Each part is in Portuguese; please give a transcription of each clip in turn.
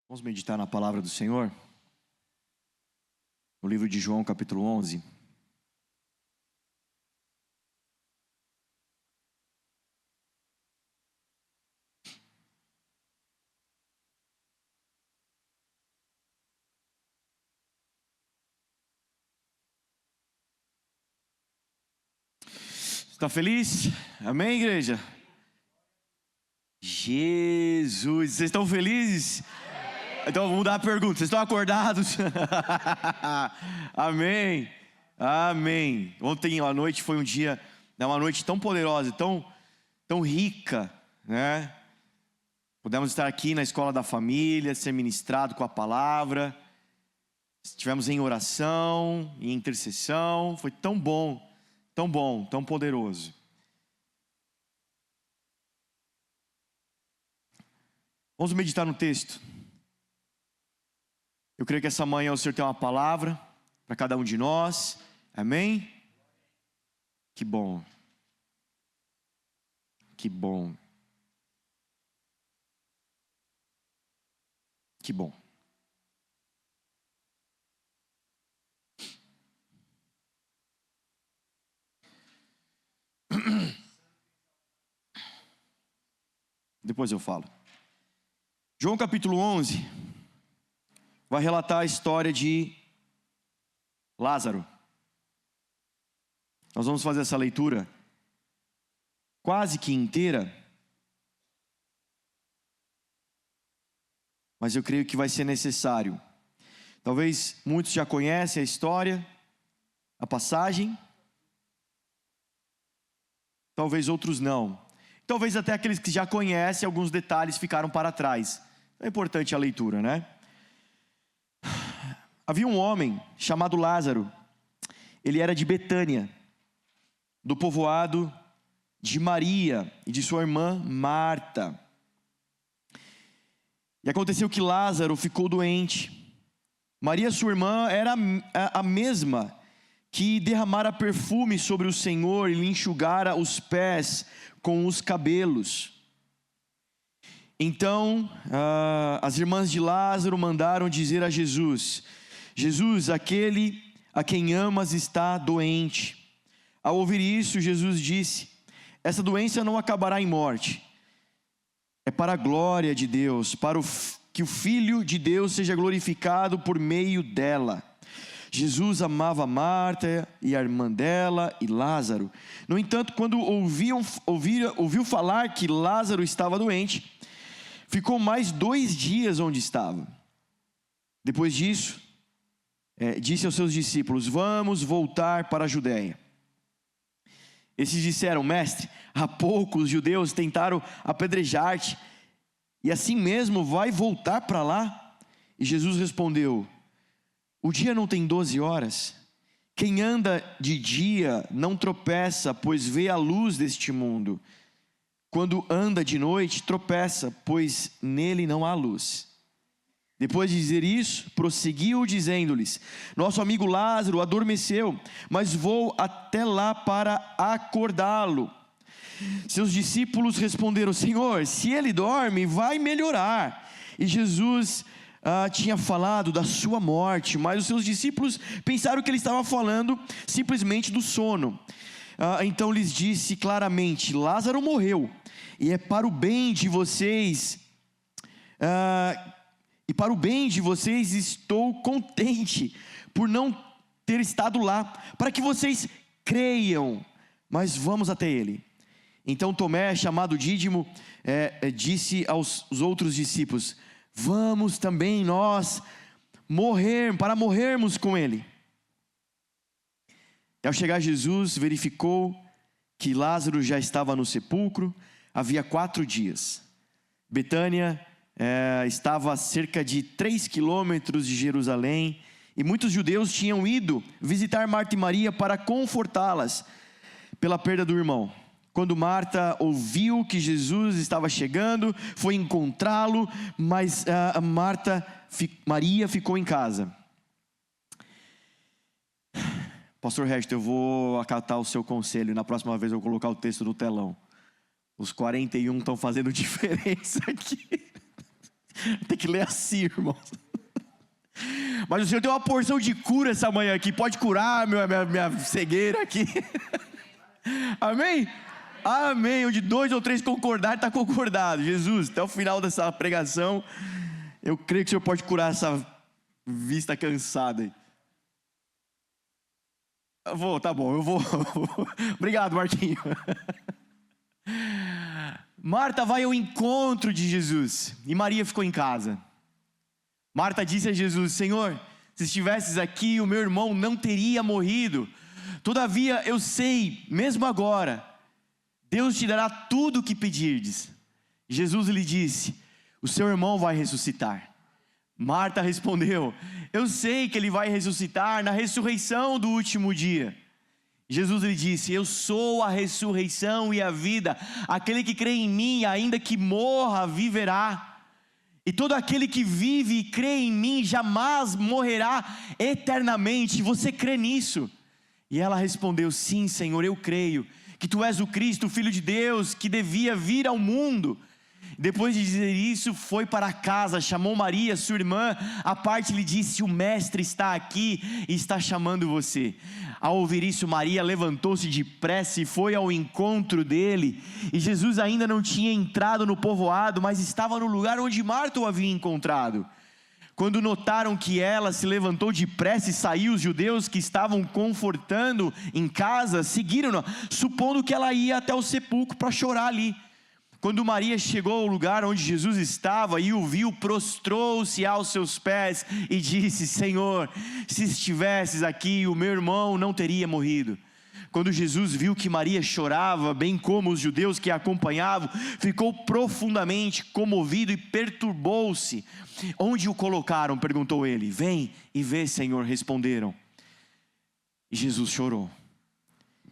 Vamos meditar na palavra do Senhor? No livro de João, capítulo 11. Está feliz? Amém, igreja? Jesus, vocês estão felizes? Então vamos mudar a pergunta, vocês estão acordados? Amém, amém. Ontem à noite foi um dia, uma noite tão poderosa, tão rica, né? Pudemos estar aqui na escola da família, ser ministrado com a palavra. Estivemos em oração, em intercessão, foi tão bom, tão poderoso. Vamos meditar no texto. Eu creio que essa manhã o Senhor tem uma palavra para cada um de nós, amém? Que bom, que bom, que bom. Depois eu falo. João capítulo 11 vai relatar a história de Lázaro. Nós vamos fazer essa leitura quase que inteira, mas eu creio que vai ser necessário. Talvez muitos já conhecem a história, a passagem, talvez outros não. Talvez até aqueles que já conhecem, alguns detalhes ficaram para trás. É importante a leitura, né? Havia um homem chamado Lázaro. Ele era de Betânia, do povoado de Maria e de sua irmã Marta. E aconteceu que Lázaro ficou doente. Maria, sua irmã, era a mesma que derramara perfume sobre o Senhor e lhe enxugara os pés com os cabelos. Então, as irmãs de Lázaro mandaram dizer a Jesus: Jesus, aquele a quem amas está doente. Ao ouvir isso, Jesus disse: essa doença não acabará em morte. É para a glória de Deus, que o Filho de Deus seja glorificado por meio dela. Jesus amava Marta e a irmã dela e Lázaro. No entanto, quando ouviu falar que Lázaro estava doente, ficou mais 2 dias onde estava. Depois disso, disse aos seus discípulos: vamos voltar para a Judéia. Esses disseram: mestre, há pouco os judeus tentaram apedrejar-te, e assim mesmo vai voltar para lá? E Jesus respondeu: o dia não tem 12 horas? Quem anda de dia não tropeça, pois vê a luz deste mundo. Quando anda de noite, tropeça, pois nele não há luz. Depois de dizer isso, prosseguiu dizendo-lhes: nosso amigo Lázaro adormeceu, mas vou até lá para acordá-lo. Seus discípulos responderam: Senhor, se ele dorme, vai melhorar. E Jesus tinha falado da sua morte, mas os seus discípulos pensaram que ele estava falando simplesmente do sono. Então lhes disse claramente: Lázaro morreu, e é para o bem de vocês, estou contente por não ter estado lá, para que vocês creiam, mas vamos até ele. Então Tomé, chamado Dídimo, disse aos outros discípulos: vamos também nós para morrermos com ele. E ao chegar Jesus, verificou que Lázaro já estava no sepulcro, havia 4 dias. Betânia estava a cerca de 3 quilômetros de Jerusalém, e muitos judeus tinham ido visitar Marta e Maria para confortá-las pela perda do irmão. Quando Marta ouviu que Jesus estava chegando, foi encontrá-lo, mas Maria ficou em casa. Pastor Regis, eu vou acatar o seu conselho, na próxima vez eu vou colocar o texto no telão. Os 41 estão fazendo diferença aqui. Tem que ler assim, irmãos. Mas o Senhor tem uma porção de cura essa manhã aqui. Pode curar minha cegueira aqui. Amém? Amém. Onde 2 ou 3 concordarem, está concordado. Jesus, até o final dessa pregação, eu creio que o Senhor pode curar essa vista cansada aí. Tá bom, eu vou. Obrigado, Marquinho. Marta vai ao encontro de Jesus e Maria ficou em casa. Marta disse a Jesus: Senhor, se estivesses aqui, o meu irmão não teria morrido. Todavia eu sei, mesmo agora, Deus te dará tudo o que pedirdes. Jesus lhe disse: o seu irmão vai ressuscitar. Marta respondeu: eu sei que ele vai ressuscitar na ressurreição do último dia. Jesus lhe disse: eu sou a ressurreição e a vida. Aquele que crê em mim, ainda que morra, viverá. E todo aquele que vive e crê em mim jamais morrerá eternamente. Você crê nisso? E ela respondeu: sim, Senhor, eu creio que tu és o Cristo, o Filho de Deus, que devia vir ao mundo. Depois de dizer isso, foi para casa, chamou Maria, sua irmã, à parte lhe disse: o mestre está aqui e está chamando você. Ao ouvir isso, Maria levantou-se depressa e foi ao encontro dele. E Jesus ainda não tinha entrado no povoado, mas estava no lugar onde Marta o havia encontrado. Quando notaram que ela se levantou depressa e saiu, os judeus que estavam confortando em casa seguiram-na, supondo que ela ia até o sepulcro para chorar ali. Quando Maria chegou ao lugar onde Jesus estava e o viu, prostrou-se aos seus pés e disse: Senhor, se estivesses aqui, o meu irmão não teria morrido. Quando Jesus viu que Maria chorava, bem como os judeus que a acompanhavam, ficou profundamente comovido e perturbou-se. Onde o colocaram? Perguntou ele. Vem e vê, Senhor, responderam. E Jesus chorou.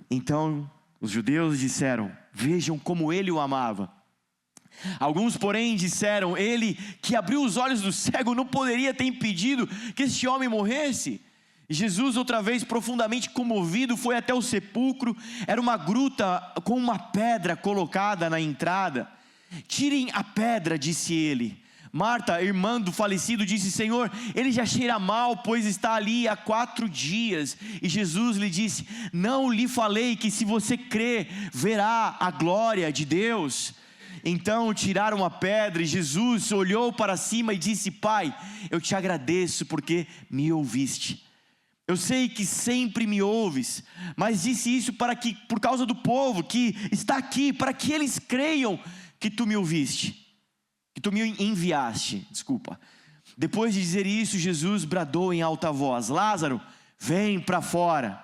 Então os judeus disseram: vejam como ele o amava. Alguns, porém, disseram: ele que abriu os olhos do cego não poderia ter impedido que este homem morresse. E Jesus, outra vez profundamente comovido, foi até o sepulcro. Era uma gruta com uma pedra colocada na entrada. Tirem a pedra, disse ele. Marta, irmã do falecido, disse: Senhor, ele já cheira mal, pois está ali há 4 dias. E Jesus lhe disse: não lhe falei que se você crer, verá a glória de Deus? Então tiraram a pedra e Jesus olhou para cima e disse: Pai, eu te agradeço porque me ouviste. Eu sei que sempre me ouves, mas disse isso por causa do povo que está aqui, para que eles creiam que tu me ouviste, que tu me enviaste. Depois de dizer isso, Jesus bradou em alta voz: Lázaro, vem para fora.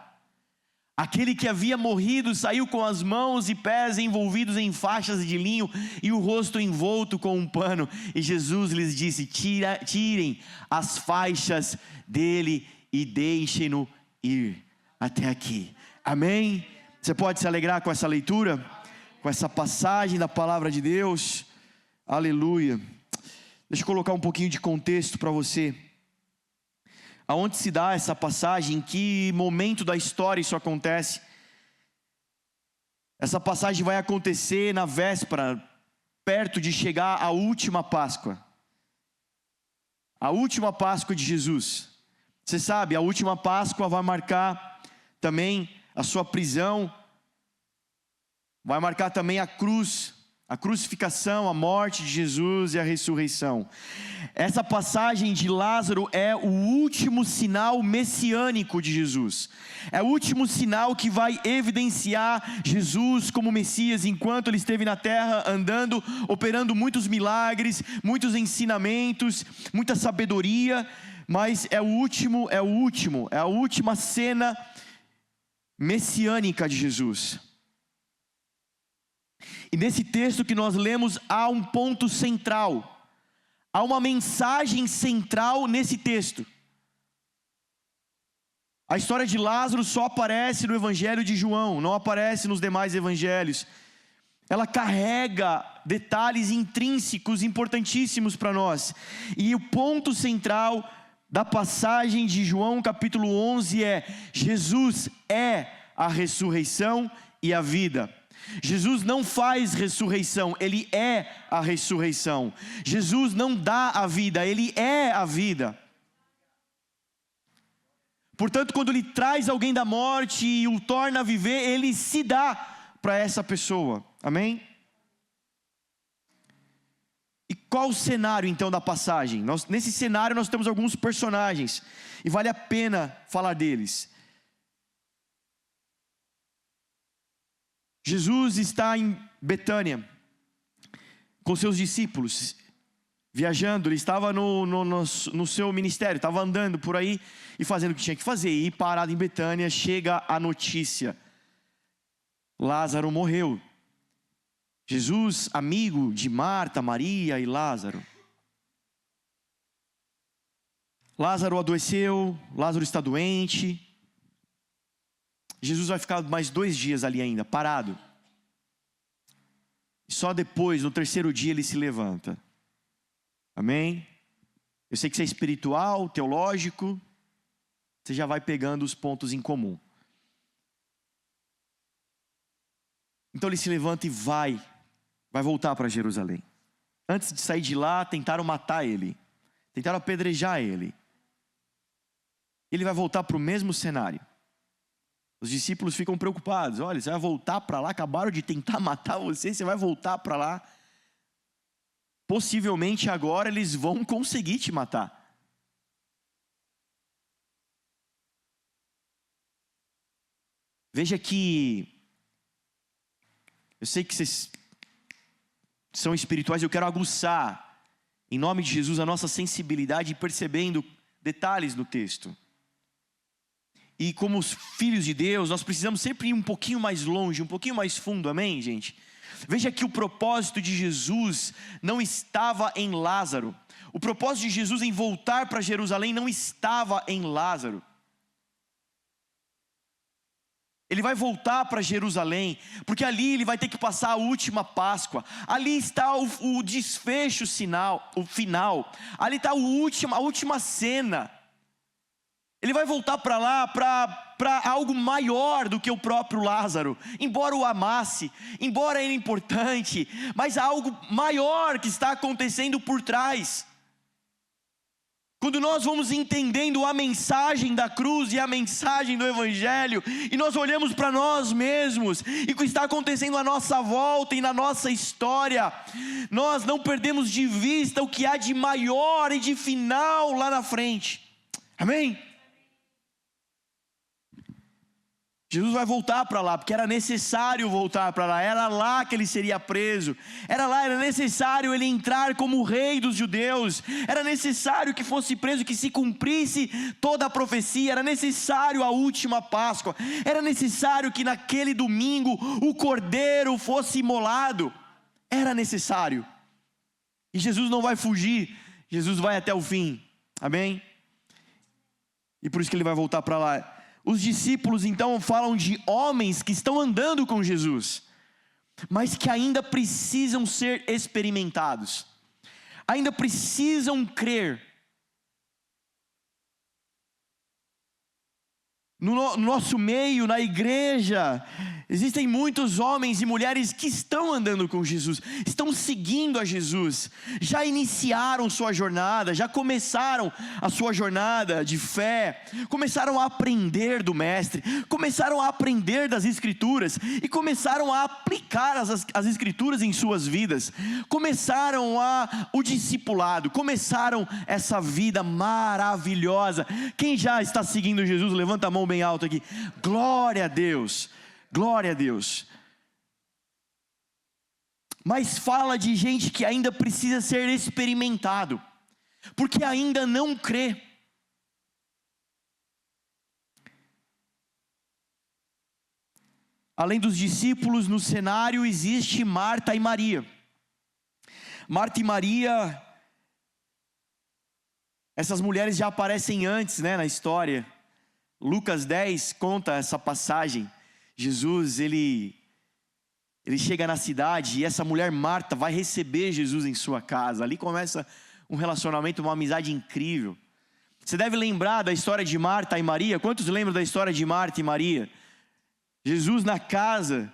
Aquele que havia morrido saiu com as mãos e pés envolvidos em faixas de linho e o rosto envolto com um pano. E Jesus lhes disse: tirem as faixas dele e deixem-no ir. Até aqui. Amém? Você pode se alegrar com essa leitura? Com essa passagem da palavra de Deus? Aleluia. Deixa eu colocar um pouquinho de contexto para você. Aonde se dá essa passagem? Em que momento da história isso acontece? Essa passagem vai acontecer na véspera, perto de chegar a última Páscoa. A última Páscoa de Jesus. Você sabe, a última Páscoa vai marcar também a sua prisão, vai marcar também a cruz, a crucificação, a morte de Jesus e a ressurreição. Essa passagem de Lázaro é o último sinal messiânico de Jesus. É o último sinal que vai evidenciar Jesus como Messias enquanto ele esteve na terra, andando, operando muitos milagres, muitos ensinamentos, muita sabedoria. Mas é a última cena messiânica de Jesus. E nesse texto que nós lemos há um ponto central, há uma mensagem central nesse texto. A história de Lázaro só aparece no Evangelho de João, não aparece nos demais evangelhos. Ela carrega detalhes intrínsecos importantíssimos para nós. E o ponto central da passagem de João capítulo 11 é: Jesus é a ressurreição e a vida. Jesus não faz ressurreição, Ele é a ressurreição. Jesus não dá a vida, Ele é a vida. Portanto, quando Ele traz alguém da morte e o torna a viver, Ele se dá para essa pessoa. Amém? E qual o cenário então da passagem? Nesse cenário nós temos alguns personagens, e vale a pena falar deles. Jesus está em Betânia, com seus discípulos, viajando. Ele estava no seu ministério, estava andando por aí e fazendo o que tinha que fazer. E parado em Betânia, chega a notícia: Lázaro morreu. Jesus, amigo de Marta, Maria e Lázaro. Lázaro adoeceu, Lázaro está doente. Jesus vai ficar mais 2 dias ali ainda, parado. Só depois, no 3º dia, ele se levanta. Amém? Eu sei que você é espiritual, teológico, você já vai pegando os pontos em comum. Então ele se levanta e vai voltar para Jerusalém. Antes de sair de lá, tentaram matar ele, tentaram apedrejar ele. Ele vai voltar para o mesmo cenário. Os discípulos ficam preocupados. Olha, você vai voltar para lá, acabaram de tentar matar você, você vai voltar para lá. Possivelmente agora eles vão conseguir te matar. Veja que, eu sei que vocês são espirituais, eu quero aguçar, em nome de Jesus, a nossa sensibilidade, percebendo detalhes no texto. E como os filhos de Deus, nós precisamos sempre ir um pouquinho mais longe, um pouquinho mais fundo, amém, gente? Veja que o propósito de Jesus não estava em Lázaro. O propósito de Jesus em voltar para Jerusalém não estava em Lázaro. Ele vai voltar para Jerusalém, porque ali ele vai ter que passar a última Páscoa. Ali está o desfecho o final. Ali está a última cena. Ele vai voltar para lá para algo maior do que o próprio Lázaro. Embora o amasse, embora ele é importante, mas há algo maior que está acontecendo por trás. Quando nós vamos entendendo a mensagem da cruz e a mensagem do Evangelho, e nós olhamos para nós mesmos, e o que está acontecendo à nossa volta e na nossa história, nós não perdemos de vista o que há de maior e de final lá na frente. Amém? Jesus vai voltar para lá, porque era necessário voltar para lá, era lá que ele seria preso, era necessário ele entrar como rei dos judeus, era necessário que fosse preso, que se cumprisse toda a profecia, era necessário a última Páscoa, era necessário que naquele domingo o cordeiro fosse imolado, era necessário, e Jesus não vai fugir, Jesus vai até o fim, amém? E por isso que ele vai voltar para lá. Os discípulos então falam de homens que estão andando com Jesus, mas que ainda precisam ser experimentados, ainda precisam crer. No nosso meio, na igreja, existem muitos homens e mulheres que estão andando com Jesus, estão seguindo a Jesus, já iniciaram sua jornada, já começaram a sua jornada de fé, começaram a aprender do Mestre, começaram a aprender das Escrituras e começaram a aplicar as Escrituras em suas vidas, começaram o discipulado, começaram essa vida maravilhosa. Quem já está seguindo Jesus, levanta a mão bem alto aqui. Glória a Deus, glória a Deus. Mas fala de gente que ainda precisa ser experimentado, porque ainda não crê. Além dos discípulos no cenário, existe Marta e Maria. Marta e Maria, essas mulheres já aparecem antes, na história. Lucas 10 conta essa passagem. Jesus, ele chega na cidade e essa mulher Marta vai receber Jesus em sua casa. Ali começa um relacionamento, uma amizade incrível. Você deve lembrar da história de Marta e Maria. Quantos lembram da história de Marta e Maria? Jesus na casa,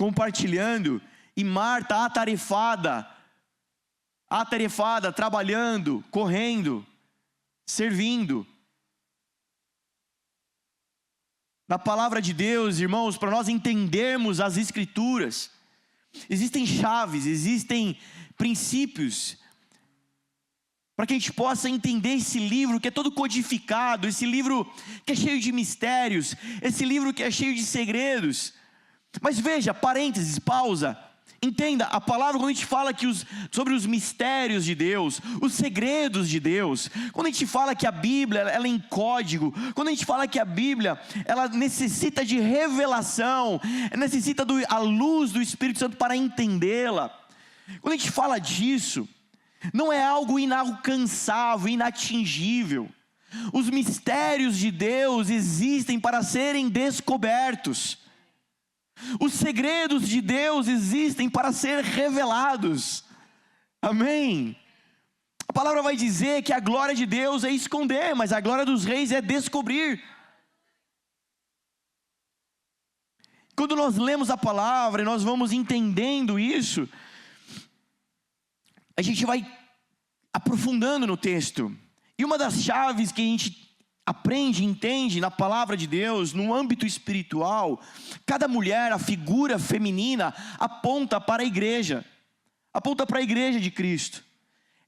compartilhando, e Marta atarefada, trabalhando, correndo, servindo. Na palavra de Deus, irmãos, para nós entendermos as Escrituras, existem chaves, existem princípios, para que a gente possa entender esse livro que é todo codificado, esse livro que é cheio de mistérios, esse livro que é cheio de segredos. Mas veja, parênteses, pausa, entenda, a palavra quando a gente fala sobre os mistérios de Deus, os segredos de Deus, quando a gente fala que a Bíblia ela é em código, quando a gente fala que a Bíblia ela necessita de revelação, necessita a luz do Espírito Santo para entendê-la, quando a gente fala disso, não é algo inalcançável, inatingível. Os mistérios de Deus existem para serem descobertos. Os segredos de Deus existem para ser revelados. Amém? A palavra vai dizer que a glória de Deus é esconder, mas a glória dos reis é descobrir. Quando nós lemos a palavra e nós vamos entendendo isso, a gente vai aprofundando no texto. E uma das chaves que a gente aprende, entende na palavra de Deus, no âmbito espiritual, cada mulher, a figura feminina, aponta para a igreja de Cristo.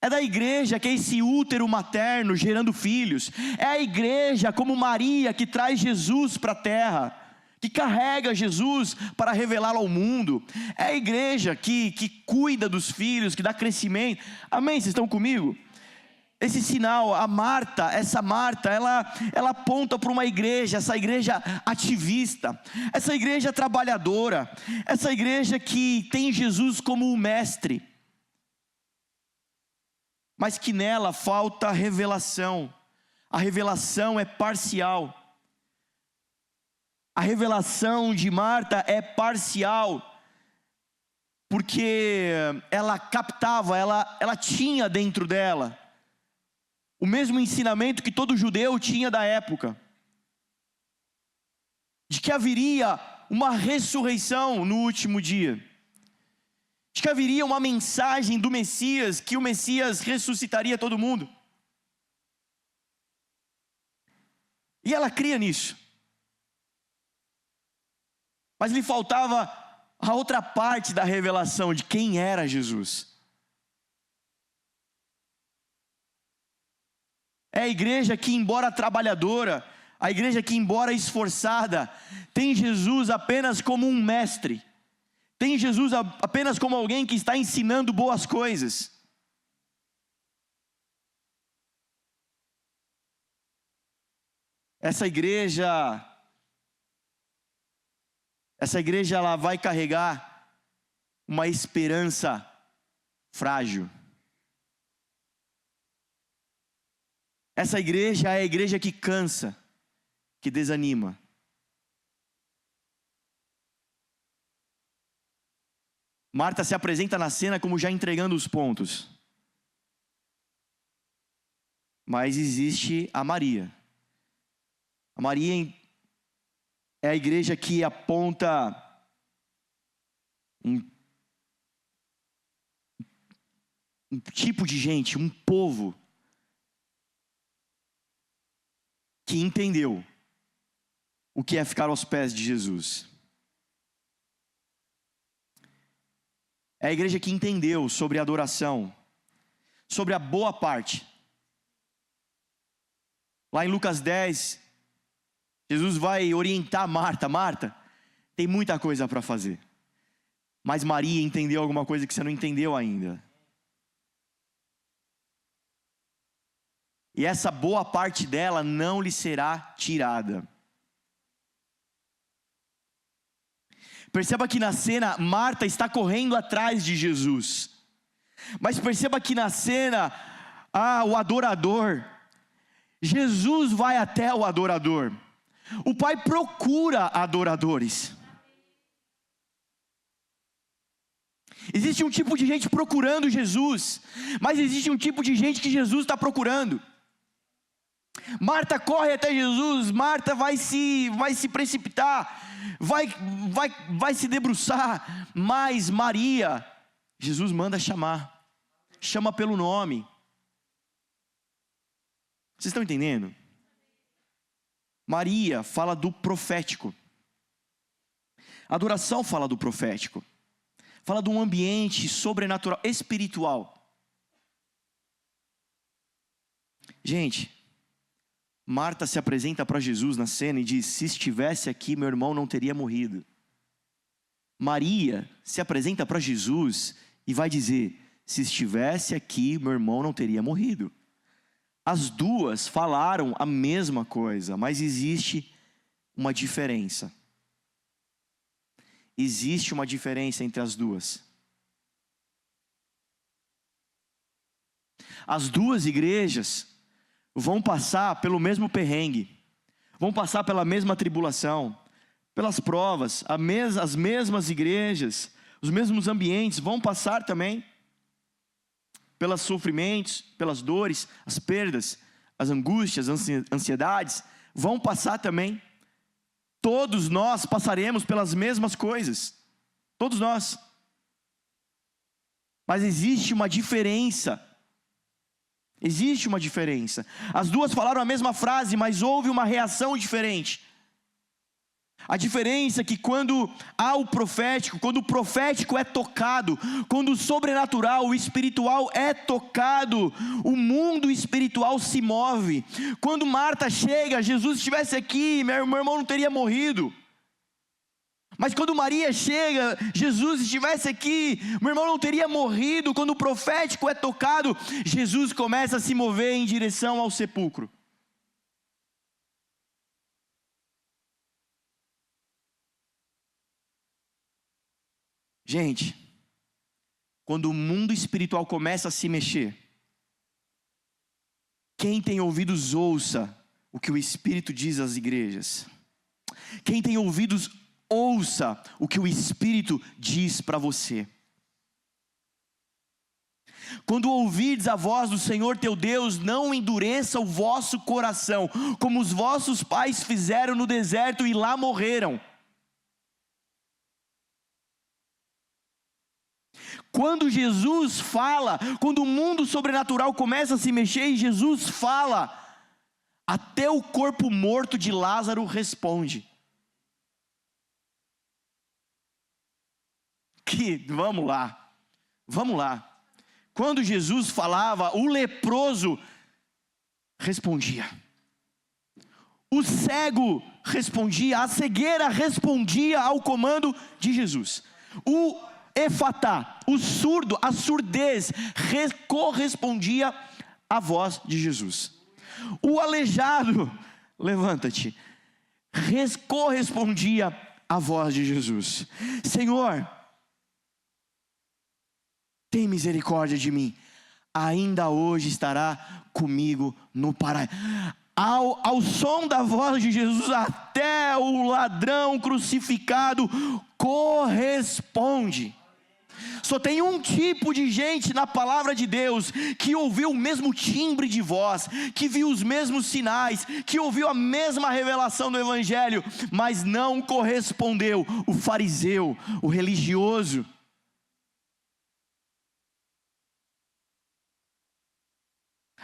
É da igreja que é esse útero materno gerando filhos. É a igreja como Maria que traz Jesus para a terra, que carrega Jesus para revelá-lo ao mundo. É a igreja que cuida dos filhos, que dá crescimento. Amém? Vocês estão comigo? Esse sinal, essa Marta, ela aponta para uma igreja, essa igreja ativista, essa igreja trabalhadora, essa igreja que tem Jesus como o mestre, mas que nela falta revelação. A revelação é parcial. A revelação de Marta é parcial, porque ela captava, ela tinha dentro dela o mesmo ensinamento que todo judeu tinha da época, de que haveria uma ressurreição no último dia, de que haveria uma mensagem do Messias, que o Messias ressuscitaria todo mundo. E ela cria nisso. Mas lhe faltava a outra parte da revelação de quem era Jesus. É a igreja que, embora trabalhadora, a igreja que, embora esforçada, tem Jesus apenas como um mestre, tem Jesus apenas como alguém que está ensinando boas coisas. Essa igreja ela vai carregar uma esperança frágil. Essa igreja é a igreja que cansa, que desanima. Marta se apresenta na cena como já entregando os pontos. Mas existe a Maria. A Maria é a igreja que aponta um tipo de gente, um povo que entendeu o que é ficar aos pés de Jesus. É a igreja que entendeu sobre a adoração, sobre a boa parte. Lá em Lucas 10, Jesus vai orientar Marta. Marta, tem muita coisa para fazer, mas Maria entendeu alguma coisa que você não entendeu ainda. E essa boa parte dela não lhe será tirada. Perceba que na cena, Marta está correndo atrás de Jesus. Mas perceba que na cena, o adorador, Jesus vai até o adorador. O Pai procura adoradores. Existe um tipo de gente procurando Jesus, mas existe um tipo de gente que Jesus está procurando. Marta corre até Jesus, Marta vai se precipitar, vai se debruçar, mas Maria, Jesus manda chamar, chama pelo nome. Vocês estão entendendo? Maria fala do profético. A adoração fala do profético. Fala de um ambiente sobrenatural, espiritual. Gente, Marta se apresenta para Jesus na cena e diz: se estivesse aqui, meu irmão não teria morrido. Maria se apresenta para Jesus e vai dizer: se estivesse aqui, meu irmão não teria morrido. As duas falaram a mesma coisa, mas existe uma diferença. Existe uma diferença entre as duas. As duas igrejas vão passar pelo mesmo perrengue, vão passar pela mesma tribulação, pelas provas. As mesmas igrejas, os mesmos ambientes vão passar também pelos sofrimentos, pelas dores, as perdas, as angústias, as ansiedades, vão passar também. Todos nós passaremos pelas mesmas coisas, todos nós. Mas existe uma diferença. Existe uma diferença. As duas falaram a mesma frase, mas houve uma reação diferente. A diferença é que quando há o profético, quando o profético é tocado, quando o sobrenatural, o espiritual é tocado, o mundo espiritual se move. Quando Marta chega, Jesus estivesse aqui, meu irmão não teria morrido. Mas quando Maria chega, Jesus estivesse aqui, meu irmão não teria morrido. Quando o profético é tocado, Jesus começa a se mover em direção ao sepulcro. Gente, quando o mundo espiritual começa a se mexer, quem tem ouvidos ouça o que o Espírito diz às igrejas. Quem tem ouvidos ouça o que o Espírito diz para você. Quando ouvirdes a voz do Senhor teu Deus, não endureça o vosso coração, como os vossos pais fizeram no deserto e lá morreram. Quando Jesus fala, quando o mundo sobrenatural começa a se mexer e Jesus fala, até o corpo morto de Lázaro responde. Vamos lá. Quando Jesus falava, o leproso respondia. O cego respondia, a cegueira respondia ao comando de Jesus. O efatá, o surdo, a surdez correspondia à voz de Jesus. O aleijado, levanta-te, correspondia à voz de Jesus. Senhor, tem misericórdia de mim, ainda hoje estará comigo no paraíso. Ao som da voz de Jesus, até o ladrão crucificado corresponde. Só tem um tipo de gente na palavra de Deus que ouviu o mesmo timbre de voz, que viu os mesmos sinais, que ouviu a mesma revelação do Evangelho, mas não correspondeu: o fariseu, o religioso.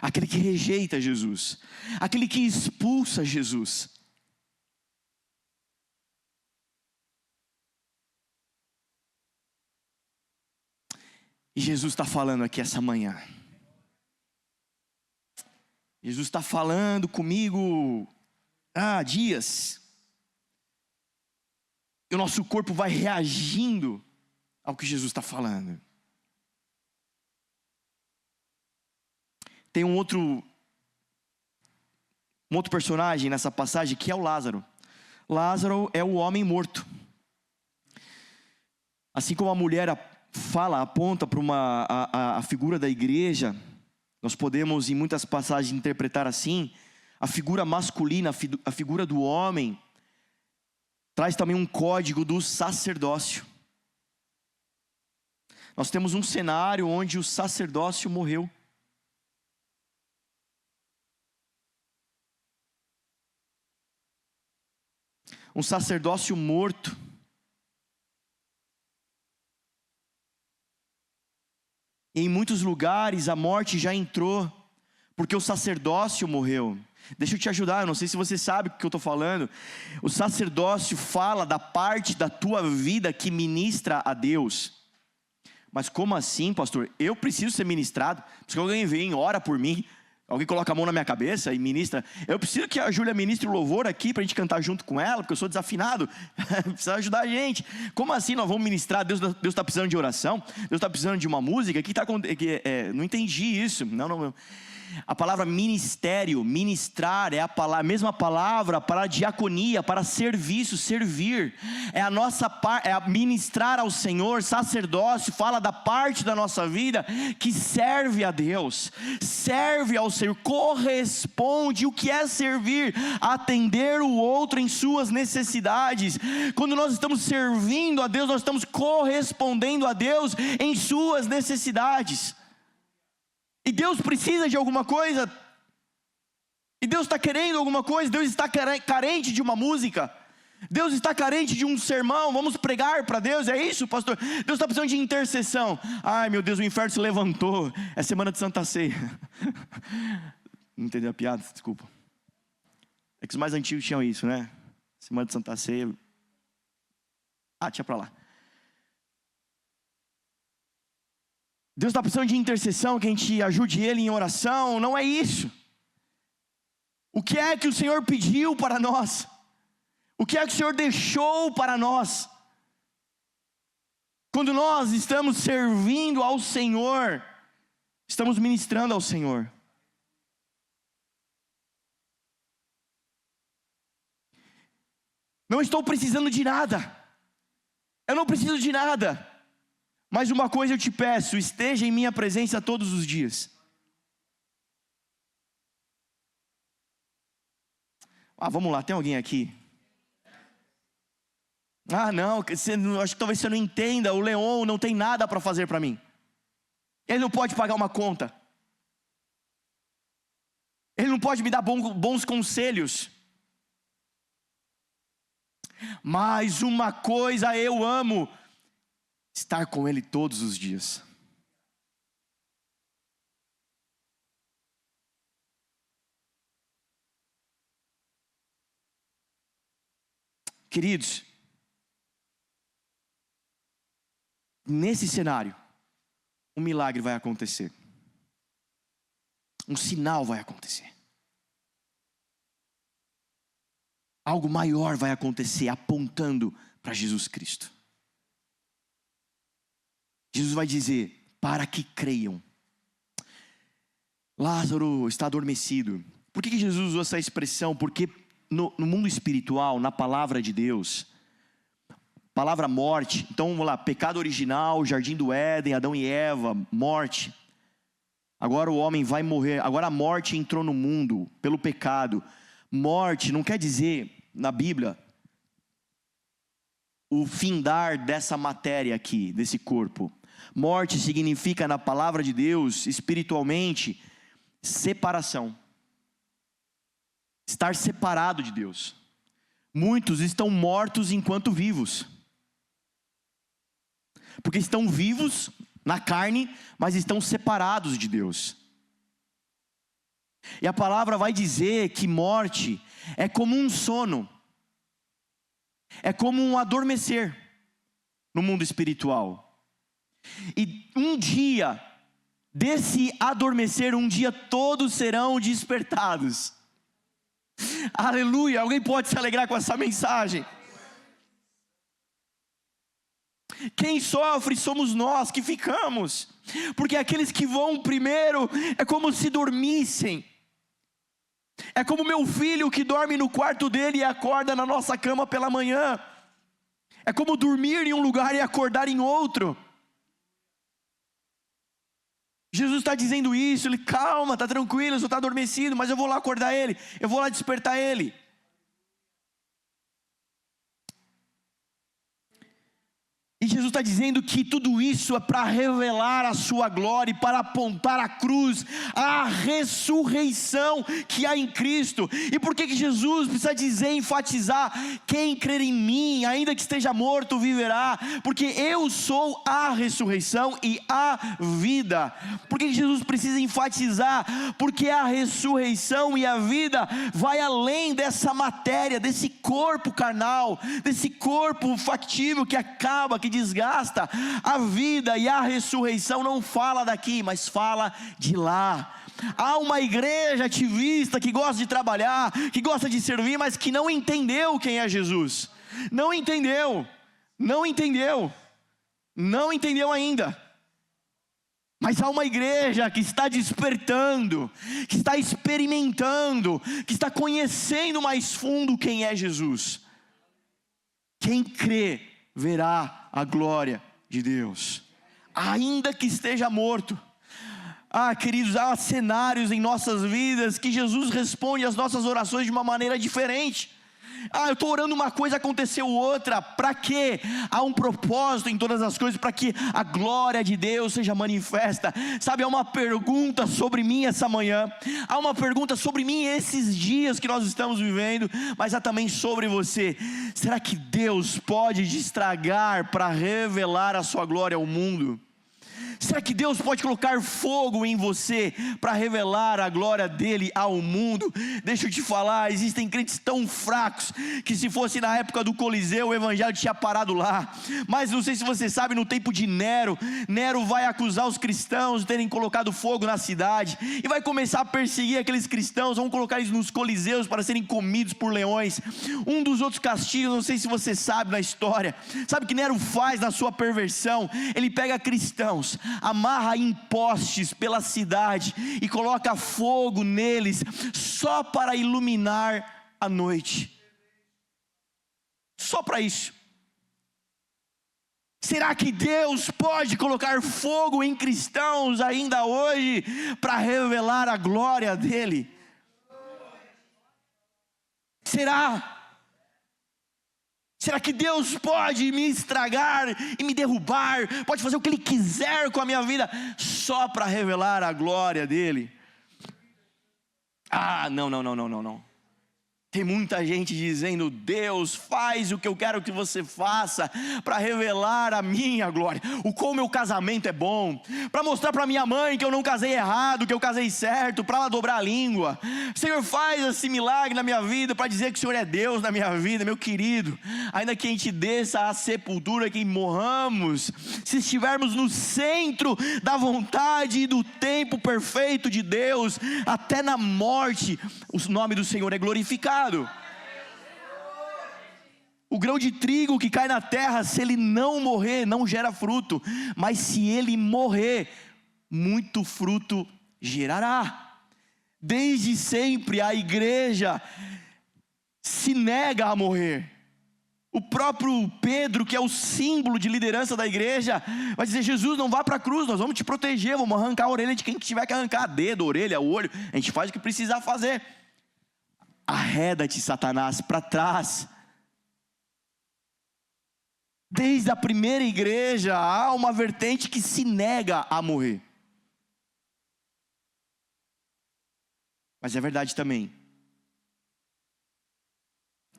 Aquele que rejeita Jesus, aquele que expulsa Jesus. E Jesus está falando aqui essa manhã. Jesus está falando comigo há dias. E o nosso corpo vai reagindo ao que Jesus está falando. Tem um outro personagem nessa passagem que é o Lázaro. Lázaro é o homem morto. Assim como a mulher aponta para a figura da igreja, nós podemos em muitas passagens interpretar assim, a figura masculina, a figura do homem, traz também um código do sacerdócio. Nós temos um cenário onde o sacerdócio morreu. um sacerdócio morto. E em muitos lugares a morte já entrou, porque o sacerdócio morreu. Deixa eu te ajudar, eu não sei se você sabe o que eu estou falando. O sacerdócio fala da parte da tua vida que ministra a Deus. Mas como assim, pastor? Eu preciso ser ministrado? Porque alguém vem, ora por mim, alguém coloca a mão na minha cabeça e ministra. Eu preciso que a Júlia ministre o louvor aqui para a gente cantar junto com ela, porque eu sou desafinado. Precisa ajudar a gente. Como assim nós vamos ministrar? Deus está precisando de oração? Deus está precisando de uma música? Não entendi isso. Não. A palavra ministério, ministrar, é a mesma palavra para diaconia, para serviço, servir. É a nossa parte, é ministrar ao Senhor. Sacerdócio fala da parte da nossa vida que serve a Deus, serve ao Senhor, corresponde. O que é servir? Atender o outro em suas necessidades. Quando nós estamos servindo a Deus, nós estamos correspondendo a Deus em suas necessidades. E Deus precisa de alguma coisa, e Deus está querendo alguma coisa. Deus está carente de uma música, Deus está carente de um sermão. Vamos pregar para Deus, é isso, pastor? Deus está precisando de intercessão. Ai meu Deus, o inferno se levantou, é semana de Santa Ceia. Não entendeu a piada? Desculpa. É que os mais antigos tinham isso, né? Semana de Santa Ceia. Tinha para lá. Deus está precisando de intercessão, que a gente ajude Ele em oração. Não é isso. O que é que o Senhor pediu para nós? O que é que o Senhor deixou para nós? Quando nós estamos servindo ao Senhor, estamos ministrando ao Senhor. Não estou precisando de nada. Eu não preciso de nada. Mas uma coisa eu te peço: esteja em minha presença todos os dias. Vamos lá, tem alguém aqui? Não, acho que talvez você não entenda. O Leon não tem nada para fazer para mim. Ele não pode pagar uma conta. Ele não pode me dar bons conselhos. Mas uma coisa eu amo: estar com Ele todos os dias. Queridos, nesse cenário, um milagre vai acontecer. Um sinal vai acontecer. Algo maior vai acontecer, apontando para Jesus Cristo. Jesus vai dizer: para que creiam. Lázaro está adormecido. Por que Jesus usou essa expressão? Porque no mundo espiritual, na palavra de Deus, palavra morte. Então vamos lá: pecado original, jardim do Éden, Adão e Eva, morte. Agora o homem vai morrer. Agora a morte entrou no mundo pelo pecado. Morte não quer dizer, na Bíblia, o findar dessa matéria aqui, desse corpo. Morte significa, na palavra de Deus, espiritualmente, separação. Estar separado de Deus. Muitos estão mortos enquanto vivos. Porque estão vivos na carne, mas estão separados de Deus. E a palavra vai dizer que morte é como um sono. É como um adormecer no mundo espiritual. E um dia, desse adormecer, um dia todos serão despertados. Aleluia! Alguém pode se alegrar com essa mensagem? Quem sofre somos nós que ficamos. Porque aqueles que vão primeiro é como se dormissem. É como meu filho que dorme no quarto dele e acorda na nossa cama pela manhã. É como dormir em um lugar e acordar em outro. Jesus está dizendo isso. Ele: calma, está tranquilo, só está adormecido, mas eu vou lá acordar ele, eu vou lá despertar ele. E E Jesus está dizendo que tudo isso é para revelar a sua glória e para apontar a cruz, a ressurreição que há em Cristo. E por que Jesus precisa dizer, enfatizar: quem crer em mim, ainda que esteja morto, viverá? Porque eu sou a ressurreição e a vida. Por que Jesus precisa enfatizar? Porque a ressurreição e a vida vai além dessa matéria, desse corpo carnal, desse corpo factível que acaba, que desgasta. A vida e a ressurreição não fala daqui, mas fala de lá. Há uma igreja ativista que gosta de trabalhar, que gosta de servir, mas que não entendeu quem é Jesus. Não entendeu ainda. Mas há uma igreja que está despertando, que está experimentando, que está conhecendo mais fundo quem é Jesus. Quem crê verá a glória de Deus, ainda que esteja morto. Queridos, há cenários em nossas vidas que Jesus responde às nossas orações de uma maneira diferente. Eu estou orando uma coisa, aconteceu outra. Para quê? Há um propósito em todas as coisas, para que a glória de Deus seja manifesta. Sabe, há uma pergunta sobre mim essa manhã, há uma pergunta sobre mim esses dias que nós estamos vivendo, mas há também sobre você. Será que Deus pode estragar para revelar a sua glória ao mundo? Será que Deus pode colocar fogo em você para revelar a glória dele ao mundo? Deixa eu te falar, existem crentes tão fracos que se fosse na época do Coliseu, o evangelho tinha parado lá. Mas não sei se você sabe, no tempo de Nero vai acusar os cristãos de terem colocado fogo na cidade e vai começar a perseguir aqueles cristãos, vão colocar eles nos coliseus para serem comidos por leões. Um dos outros castigos, não sei se você sabe na história, sabe o que Nero faz na sua perversão? Ele pega cristãos, amarra em postes pela cidade e coloca fogo neles, só para iluminar a noite. Só para isso. Será que Deus pode colocar fogo em cristãos ainda hoje para revelar a glória dele? Será que Deus pode me estragar e me derrubar, pode fazer o que Ele quiser com a minha vida, só para revelar a glória dEle? Não. Tem muita gente dizendo: Deus, faz o que eu quero que você faça, para revelar a minha glória, o como meu casamento é bom, para mostrar para minha mãe que eu não casei errado, que eu casei certo, para ela dobrar a língua. Senhor, faz esse milagre na minha vida, para dizer que o Senhor é Deus na minha vida. Meu querido, ainda que a gente desça à sepultura, que morramos, se estivermos no centro da vontade e do tempo perfeito de Deus, até na morte, o nome do Senhor é glorificado. O grão de trigo que cai na terra, se ele não morrer, não gera fruto, mas se ele morrer, muito fruto gerará. Desde sempre a igreja se nega a morrer. O próprio Pedro, que é o símbolo de liderança da igreja, vai dizer: Jesus, não vá para a cruz, nós vamos te proteger, vamos arrancar a orelha de quem tiver que arrancar, dedo, orelha, olho, a gente faz o que precisar fazer. Arreda-te, Satanás, para trás. Desde a primeira igreja há uma vertente que se nega a morrer. Mas é verdade também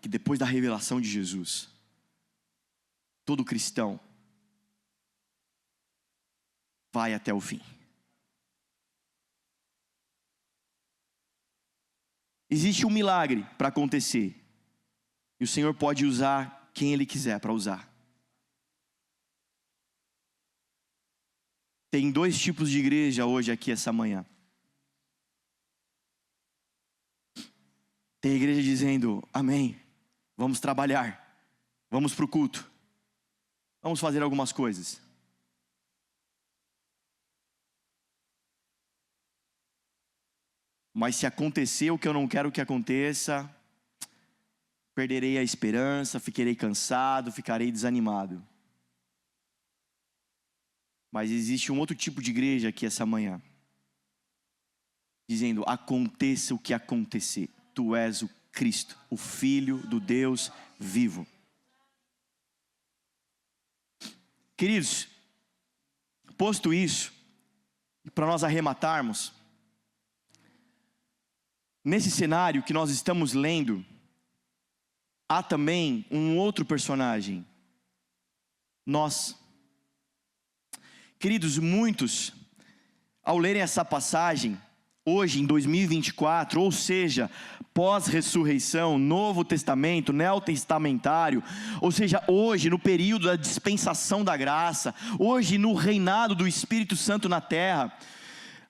que depois da revelação de Jesus, todo cristão vai até o fim. Existe um milagre para acontecer, e o Senhor pode usar quem Ele quiser para usar. Tem dois tipos de igreja hoje aqui essa manhã. Tem a igreja dizendo: amém, vamos trabalhar, vamos para o culto, vamos fazer algumas coisas. Mas se acontecer o que eu não quero que aconteça, perderei a esperança, ficarei cansado, ficarei desanimado. Mas existe um outro tipo de igreja aqui essa manhã, dizendo: aconteça o que acontecer, tu és o Cristo, o Filho do Deus vivo. Queridos, posto isso, para nós arrematarmos, nesse cenário que nós estamos lendo, há também um outro personagem, nós. Queridos, muitos, ao lerem essa passagem, hoje em 2024, ou seja, pós-ressurreição, Novo Testamento, neotestamentário, ou seja, hoje no período da dispensação da graça, hoje no reinado do Espírito Santo na terra,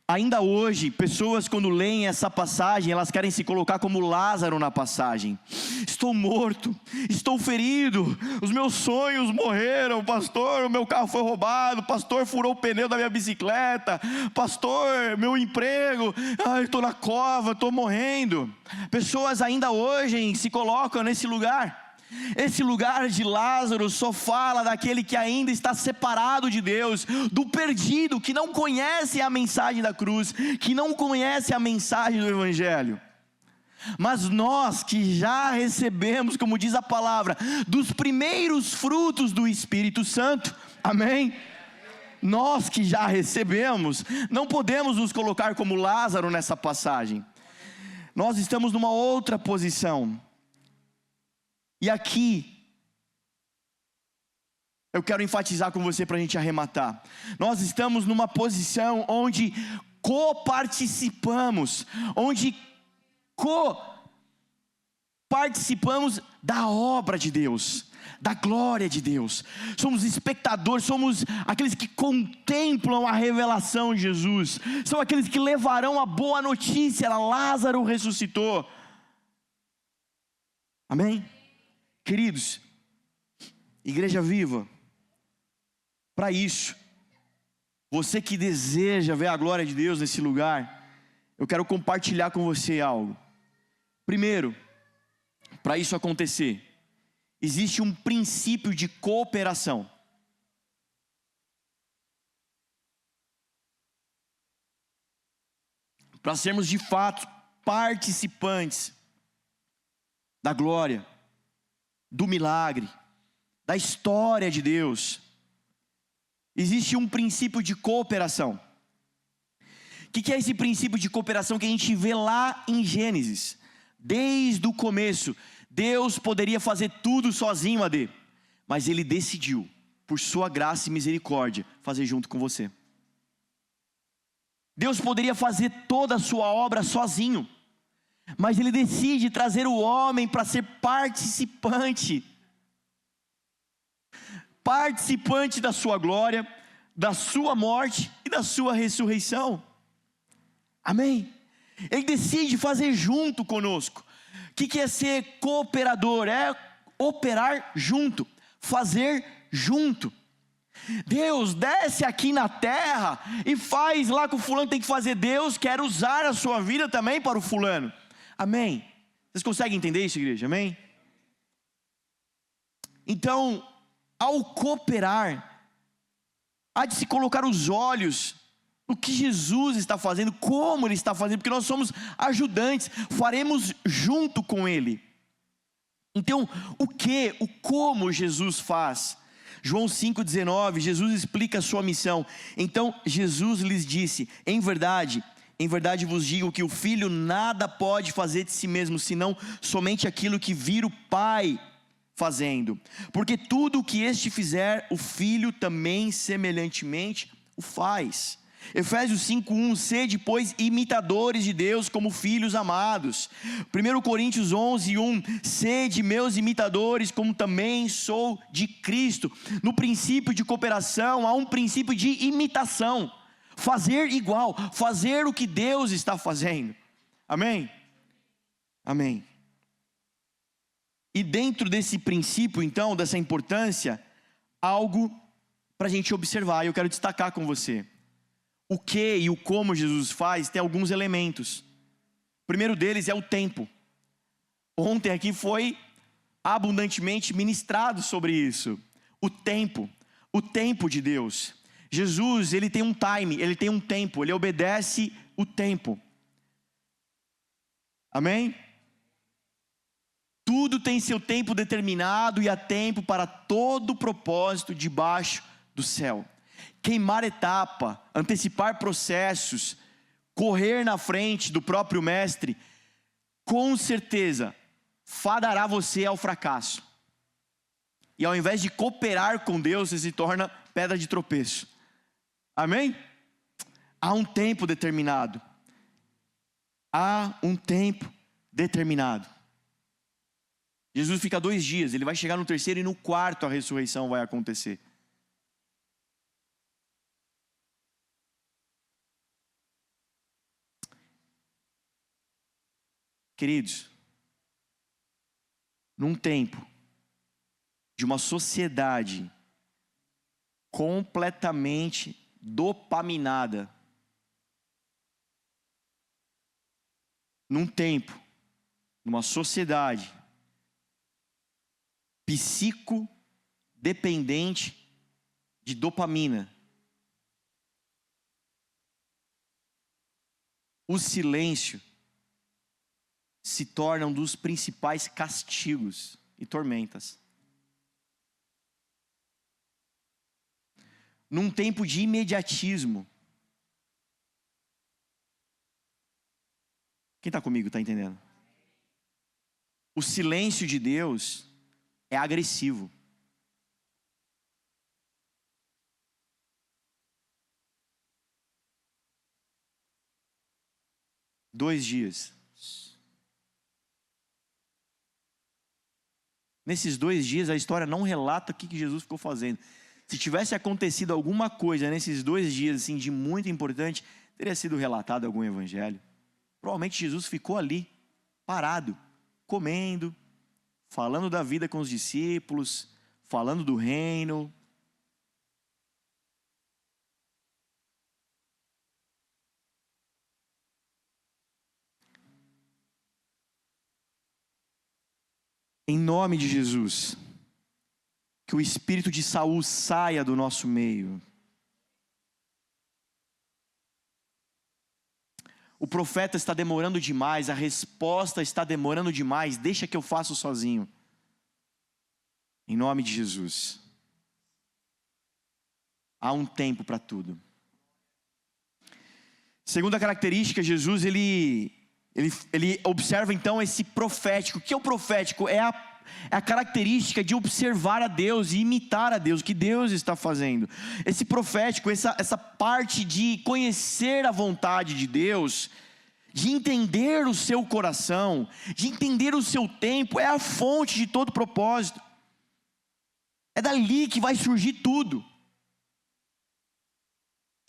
ainda hoje, pessoas quando leem essa passagem, elas querem se colocar como Lázaro na passagem. Estou morto, estou ferido, os meus sonhos morreram, pastor, o meu carro foi roubado, pastor, furou o pneu da minha bicicleta, pastor, meu emprego, estou na cova, estou morrendo. Pessoas ainda hoje se colocam nesse lugar. Esse lugar de Lázaro só fala daquele que ainda está separado de Deus, do perdido, que não conhece a mensagem da cruz, que não conhece a mensagem do Evangelho. Mas nós que já recebemos, como diz a palavra, dos primeiros frutos do Espírito Santo, amém? Nós que já recebemos, não podemos nos colocar como Lázaro nessa passagem. Nós estamos numa outra posição. E aqui, eu quero enfatizar com você para a gente arrematar. Nós estamos numa posição onde coparticipamos, onde coparticipamos da obra de Deus, da glória de Deus. Somos espectadores, somos aqueles que contemplam a revelação de Jesus. São aqueles que levarão a boa notícia, Lázaro ressuscitou. Amém? Queridos, Igreja Viva, para isso, você que deseja ver a glória de Deus nesse lugar, eu quero compartilhar com você algo. Primeiro, para isso acontecer, existe um princípio de cooperação. Para sermos de fato participantes da glória, do milagre, da história de Deus, existe um princípio de cooperação. O que é esse princípio de cooperação que a gente vê lá em Gênesis? Desde o começo, Deus poderia fazer tudo sozinho, AD, mas Ele decidiu, por sua graça e misericórdia, fazer junto com você. Deus poderia fazer toda a sua obra sozinho, mas Ele decide trazer o homem para ser participante da sua glória, da sua morte e da sua ressurreição. Amém? Ele decide fazer junto conosco. O que é ser cooperador? É operar junto, fazer junto. Deus desce aqui na terra e faz lá que o fulano tem que fazer. Deus quer usar a sua vida também para o fulano. Amém? Vocês conseguem entender isso, igreja? Amém? Então, ao cooperar, há de se colocar os olhos no que Jesus está fazendo, como Ele está fazendo, porque nós somos ajudantes, faremos junto com Ele. Então, o como Jesus faz? João 5,19, Jesus explica a sua missão. Então, Jesus lhes disse: em verdade vos digo que o Filho nada pode fazer de si mesmo, senão somente aquilo que vir o Pai fazendo. Porque tudo o que este fizer, o Filho também semelhantemente o faz. Efésios 5,1, sede, pois, imitadores de Deus como filhos amados. 1 Coríntios 11,1, sede meus imitadores, como também sou de Cristo. No princípio de cooperação, há um princípio de imitação. Fazer igual, fazer o que Deus está fazendo. Amém? Amém. E dentro desse princípio, então, dessa importância, algo para a gente observar, e eu quero destacar com você. O que e o como Jesus faz tem alguns elementos. O primeiro deles é o tempo. Ontem aqui foi abundantemente ministrado sobre isso. O tempo de Deus. Jesus, Ele tem um time, Ele tem um tempo, Ele obedece o tempo. Amém? Tudo tem seu tempo determinado e há tempo para todo propósito debaixo do céu. Queimar etapa, antecipar processos, correr na frente do próprio mestre, com certeza fadará você ao fracasso. E ao invés de cooperar com Deus, você se torna pedra de tropeço. Amém? Há um tempo determinado. Há um tempo determinado. Jesus fica 2 dias, ele vai chegar no 3º e no 4º a ressurreição vai acontecer. Queridos, num tempo de uma sociedade completamente dopaminada, num tempo, numa sociedade psicodependente de dopamina, o silêncio se torna um dos principais castigos e tormentas. Num tempo de imediatismo. Quem está comigo está entendendo? O silêncio de Deus é agressivo. Dois dias. Nesses 2 dias a história não relata o que Jesus ficou fazendo. Se tivesse acontecido alguma coisa nesses 2 dias assim, de muito importante, teria sido relatado algum evangelho. Provavelmente Jesus ficou ali, parado, comendo, falando da vida com os discípulos, falando do reino. Em nome de Jesus, que o espírito de Saul saia do nosso meio. O profeta está demorando demais, a resposta está demorando demais, deixa que eu faço sozinho. Em nome de Jesus. Há um tempo para tudo. Segunda característica, Jesus, ele observa então esse profético. O que é o profético? É a característica de observar a Deus e imitar a Deus, o que Deus está fazendo. Esse profético, essa parte de conhecer a vontade de Deus, de entender o seu coração, de entender o seu tempo, é a fonte de todo propósito. É dali que vai surgir tudo.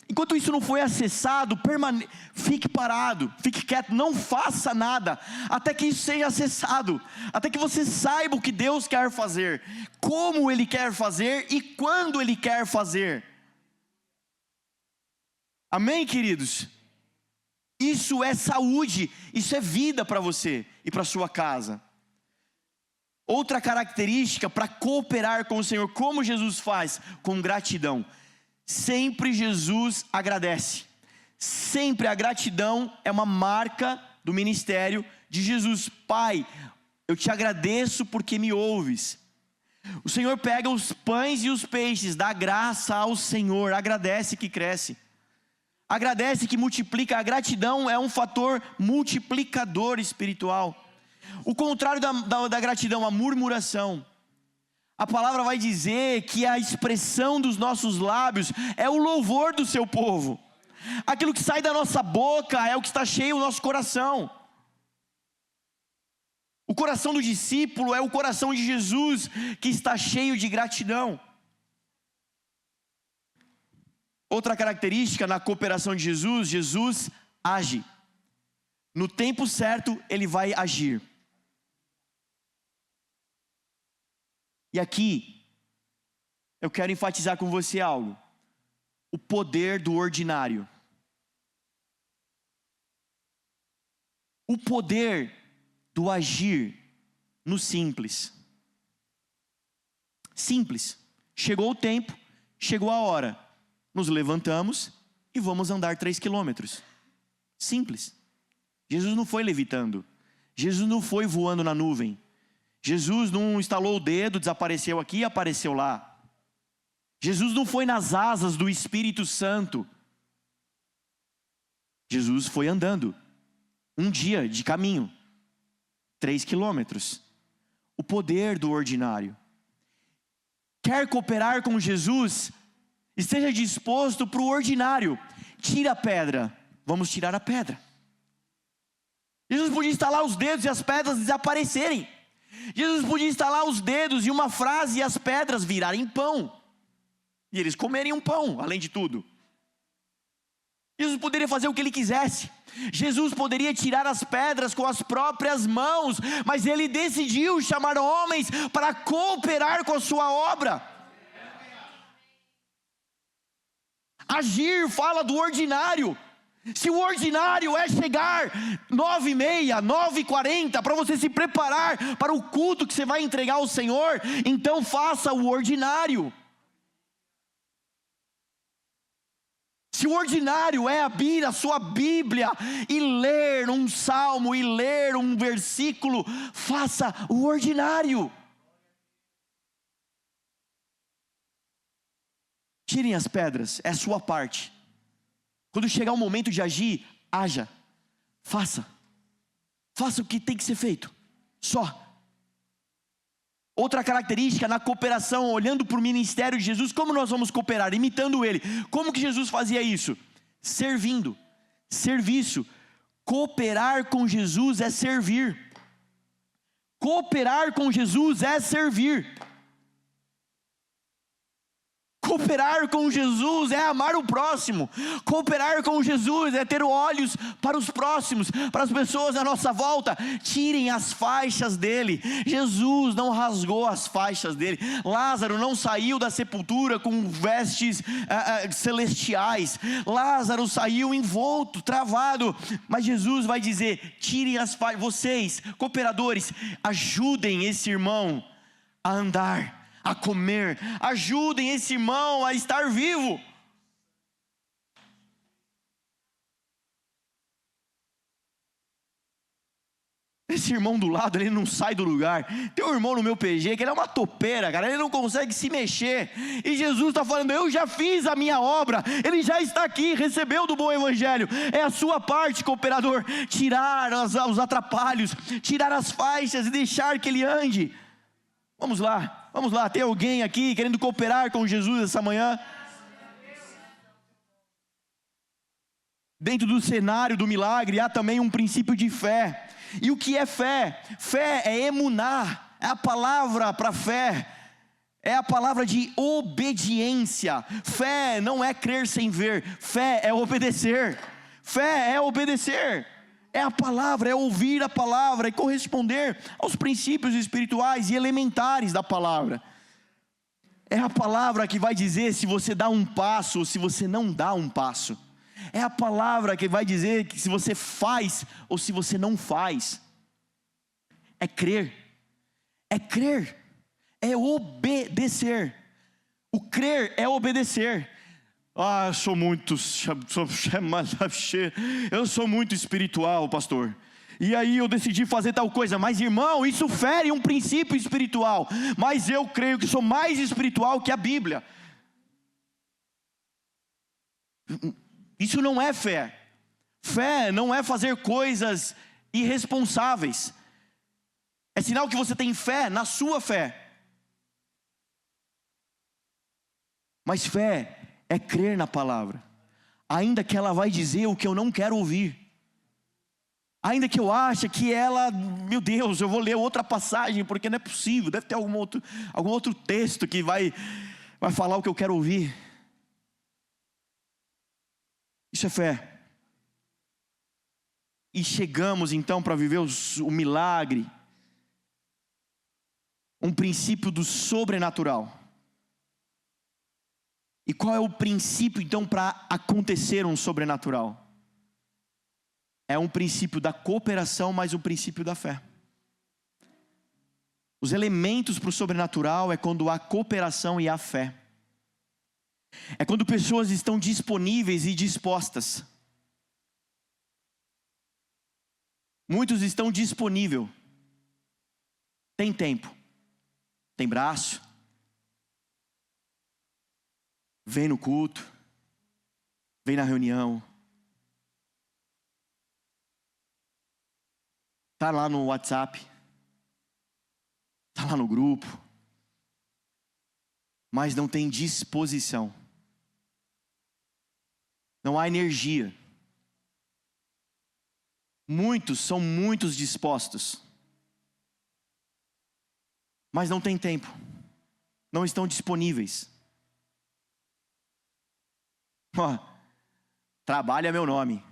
Enquanto isso não foi acessado, fique parado, fique quieto, não faça nada, até que isso seja acessado, até que você saiba o que Deus quer fazer, como Ele quer fazer e quando Ele quer fazer. Amém, queridos? Isso é saúde, isso é vida para você e para sua casa. Outra característica para cooperar com o Senhor, como Jesus faz? Com gratidão. Sempre Jesus agradece. Sempre a gratidão é uma marca do ministério de Jesus. Pai, eu te agradeço porque me ouves. O Senhor pega os pães e os peixes, dá graça ao Senhor, agradece que cresce. Agradece que multiplica. A gratidão é um fator multiplicador espiritual. O contrário da gratidão, a murmuração. A palavra vai dizer que a expressão dos nossos lábios é o louvor do seu povo. Aquilo que sai da nossa boca é o que está cheio do nosso coração. O coração do discípulo é o coração de Jesus, que está cheio de gratidão. Outra característica na cooperação de Jesus, Jesus age. No tempo certo, Ele vai agir. E aqui, eu quero enfatizar com você algo. O poder do ordinário. O poder do agir no simples. Simples. Chegou o tempo, chegou a hora. Nos levantamos e vamos andar 3 quilômetros. Simples. Jesus não foi levitando. Jesus não foi voando na nuvem. Jesus não estalou o dedo, desapareceu aqui e apareceu lá. Jesus não foi nas asas do Espírito Santo. Jesus foi andando. Um dia de caminho. 3 quilômetros. O poder do ordinário. Quer cooperar com Jesus? Esteja disposto para o ordinário. Tira a pedra. Vamos tirar a pedra. Jesus podia estalar os dedos e as pedras desaparecerem. Jesus podia estalar os dedos e uma frase e as pedras virarem pão. E eles comerem um pão, além de tudo. Jesus poderia fazer o que ele quisesse. Jesus poderia tirar as pedras com as próprias mãos, mas ele decidiu chamar homens para cooperar com a sua obra. Agir fala do ordinário. Se o ordinário é chegar 9h30, 9h40, para você se preparar para o culto que você vai entregar ao Senhor, então faça o ordinário. Se o ordinário é abrir a sua Bíblia e ler um salmo e ler um versículo, faça o ordinário. Tirem as pedras, é a sua parte. Quando chegar o momento de agir, haja, faça o que tem que ser feito, só. Outra característica na cooperação, olhando para o ministério de Jesus, como nós vamos cooperar? Imitando ele. Como que Jesus fazia isso? Servindo, serviço. Cooperar com Jesus é servir. Cooperar com Jesus é servir. Cooperar com Jesus é amar o próximo. Cooperar com Jesus é ter olhos para os próximos, para as pessoas à nossa volta. Tirem as faixas dele. Jesus não rasgou as faixas dele. Lázaro não saiu da sepultura com vestes celestiais. Lázaro saiu envolto, travado. Mas Jesus vai dizer: tirem as faixas. Vocês, cooperadores, ajudem esse irmão a andar, a comer, ajudem esse irmão a estar vivo. Esse irmão do lado, ele não sai do lugar. Tem um irmão no meu PG que ele é uma topeira, cara, ele não consegue se mexer. E Jesus está falando: eu já fiz a minha obra, ele já está aqui, recebeu do bom evangelho. É a sua parte, cooperador, tirar os atrapalhos, tirar as faixas e deixar que ele ande. Vamos lá, tem alguém aqui querendo cooperar com Jesus essa manhã? Dentro do cenário do milagre há também um princípio de fé. E o que é fé? Fé é emunar, é a palavra para fé, é a palavra de obediência. Fé não é crer sem ver, fé é obedecer. Fé é obedecer. É a palavra, é ouvir a palavra, é corresponder aos princípios espirituais e elementares da palavra. É a palavra que vai dizer se você dá um passo ou se você não dá um passo. É a palavra que vai dizer que se você faz ou se você não faz. É crer, é obedecer. O crer é obedecer. Eu sou muito espiritual, pastor. E aí eu decidi fazer tal coisa. Mas irmão, isso fere um princípio espiritual. Mas eu creio que sou mais espiritual que a Bíblia. Isso não é fé. Fé não é fazer coisas irresponsáveis. É sinal que você tem fé na sua fé. Mas fé é crer na palavra, ainda que ela vai dizer o que eu não quero ouvir, ainda que eu ache que ela, meu Deus, eu vou ler outra passagem, porque não é possível, deve ter algum outro texto que vai falar o que eu quero ouvir. Isso é fé. E chegamos então para viver o milagre, um princípio do sobrenatural. E qual é o princípio então para acontecer um sobrenatural? É um princípio da cooperação, mas o princípio da fé. Os elementos para o sobrenatural é quando há cooperação e há fé. É quando pessoas estão disponíveis e dispostas. Muitos estão disponíveis. Tem tempo, tem braço, vem no culto, vem na reunião, tá lá no WhatsApp, tá lá no grupo, mas não tem disposição, não há energia. São muitos dispostos, mas não tem tempo, não estão disponíveis. Trabalho é meu nome.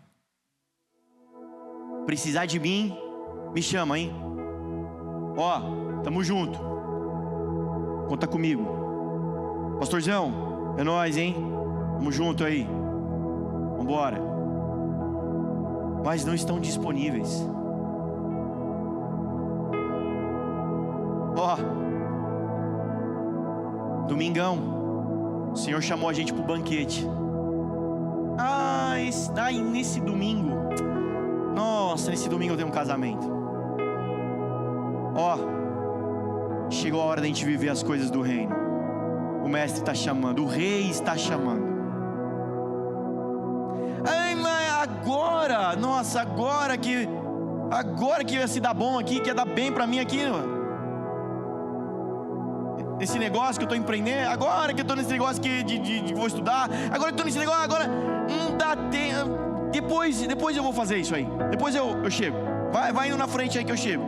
Precisar de mim, me chama, hein? Tamo junto. Conta comigo. Pastorzão, é nóis, hein? Tamo junto aí. Vambora. Mas não estão disponíveis. Domingão, o Senhor chamou a gente para o banquete. Nesse domingo, nossa, nesse domingo eu tenho um casamento. Chegou a hora da gente viver as coisas do reino. O mestre está chamando, o rei está chamando. Mas agora, nossa, agora que ia se dar bom aqui, que ia dar bem para mim aqui, esse negócio que eu estou empreendendo, agora que eu estou nesse negócio de vou estudar, agora que eu estou nesse negócio, agora não dá tempo. Depois eu vou fazer isso aí. Depois eu chego. Vai indo na frente aí que eu chego.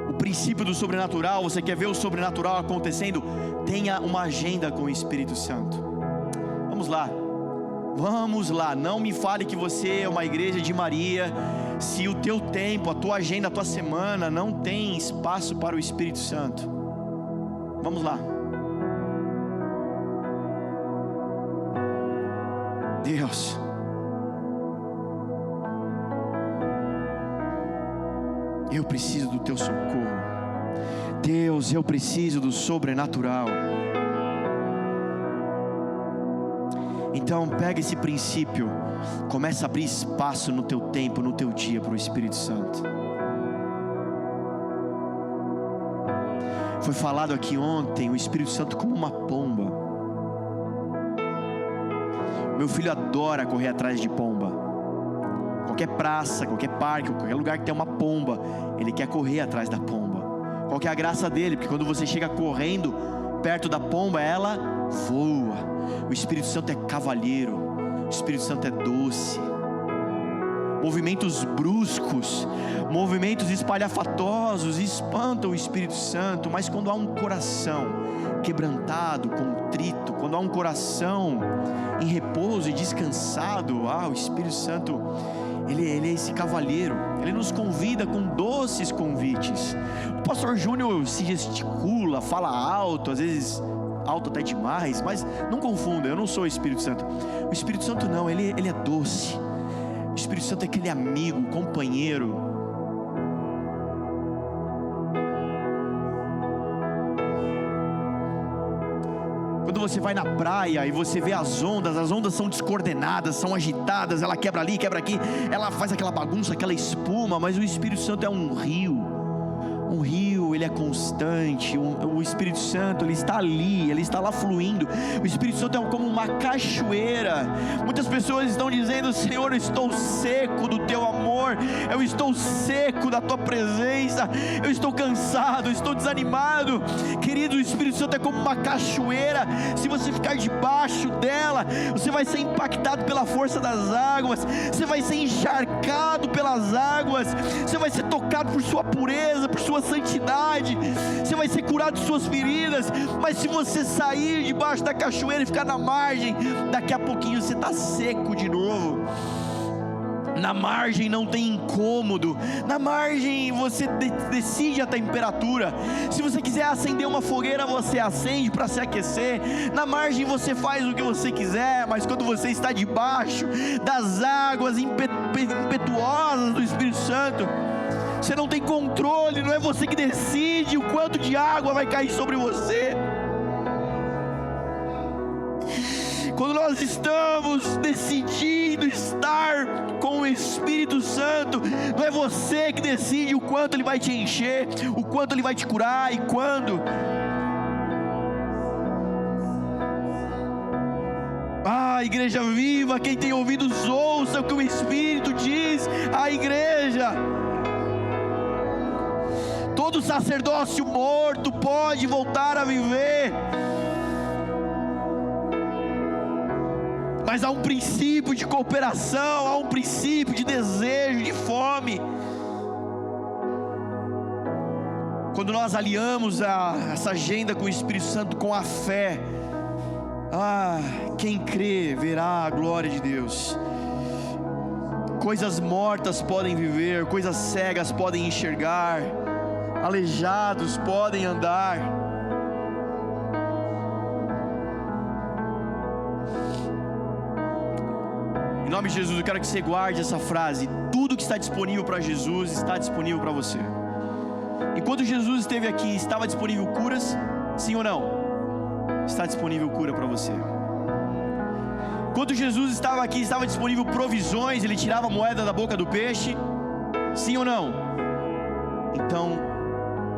O princípio do sobrenatural, você quer ver o sobrenatural acontecendo? Tenha uma agenda com o Espírito Santo. Vamos lá, não me fale que você é uma igreja de Maria, se o teu tempo, a tua agenda, a tua semana não tem espaço para o Espírito Santo. Vamos lá. Deus, eu preciso do teu socorro. Deus, eu preciso do sobrenatural. Então pega esse princípio, começa a abrir espaço no teu tempo, no teu dia para o Espírito Santo. Foi falado aqui ontem, o Espírito Santo como uma pomba. Meu filho adora correr atrás de pomba. Qualquer praça, qualquer parque, qualquer lugar que tem uma pomba, ele quer correr atrás da pomba. Qual que é a graça dele? Porque quando você chega correndo perto da pomba, ela voa. O Espírito Santo é cavalheiro, o Espírito Santo é doce. Movimentos bruscos, movimentos espalhafatosos espantam o Espírito Santo, mas quando há um coração quebrantado, contrito, quando há um coração em repouso e descansado, o Espírito Santo, ele é esse cavalheiro, ele nos convida com doces convites. O pastor Júnior se gesticula, fala alto, às vezes alto até demais, mas não confunda, eu não sou o Espírito Santo. O Espírito Santo não, ele é doce. O Espírito Santo é aquele amigo, companheiro. Quando você vai na praia e você vê as ondas são descoordenadas, são agitadas, ela quebra ali, quebra aqui, ela faz aquela bagunça, aquela espuma, mas o Espírito Santo é um rio, ele é constante. O Espírito Santo, ele está ali, ele está lá fluindo. O Espírito Santo é como uma cachoeira. Muitas pessoas estão dizendo: Senhor, eu estou seco do teu amor, eu estou seco da tua presença, eu estou cansado, eu estou desanimado. Querido, o Espírito Santo é como uma cachoeira. Se você ficar debaixo dela, você vai ser impactado pela força das águas, você vai ser encharcado pelas águas, você vai ser tocado por sua pureza, por sua santidade, você vai ser curado de suas feridas. Mas se você sair debaixo da cachoeira e ficar na margem, daqui a pouquinho você está seco de novo. Na margem não tem incômodo, na margem você decide a temperatura. Se você quiser acender uma fogueira, você acende para se aquecer. Na margem você faz o que você quiser, mas quando você está debaixo das águas impetuosas do Espírito Santo, você não tem controle, não é você que decide o quanto de água vai cair sobre você. Quando nós estamos decidindo estar com o Espírito Santo, não é você que decide o quanto Ele vai te encher, o quanto Ele vai te curar e quando. Igreja viva, quem tem ouvidos ouça o que o Espírito diz à igreja. Todo sacerdócio morto pode voltar a viver, mas há um princípio de cooperação, há um princípio de desejo, de fome. Quando nós aliamos essa agenda com o Espírito Santo, com a fé, quem crê verá a glória de Deus. Coisas mortas podem viver, coisas cegas podem enxergar, aleijados podem andar. Em nome de Jesus, eu quero que você guarde essa frase: tudo que está disponível para Jesus está disponível para você. Enquanto Jesus esteve aqui, estava disponível curas? Sim ou não? Está disponível cura para você. Quando Jesus estava aqui, estava disponível provisões, Ele tirava a moeda da boca do peixe? Sim ou não? Então,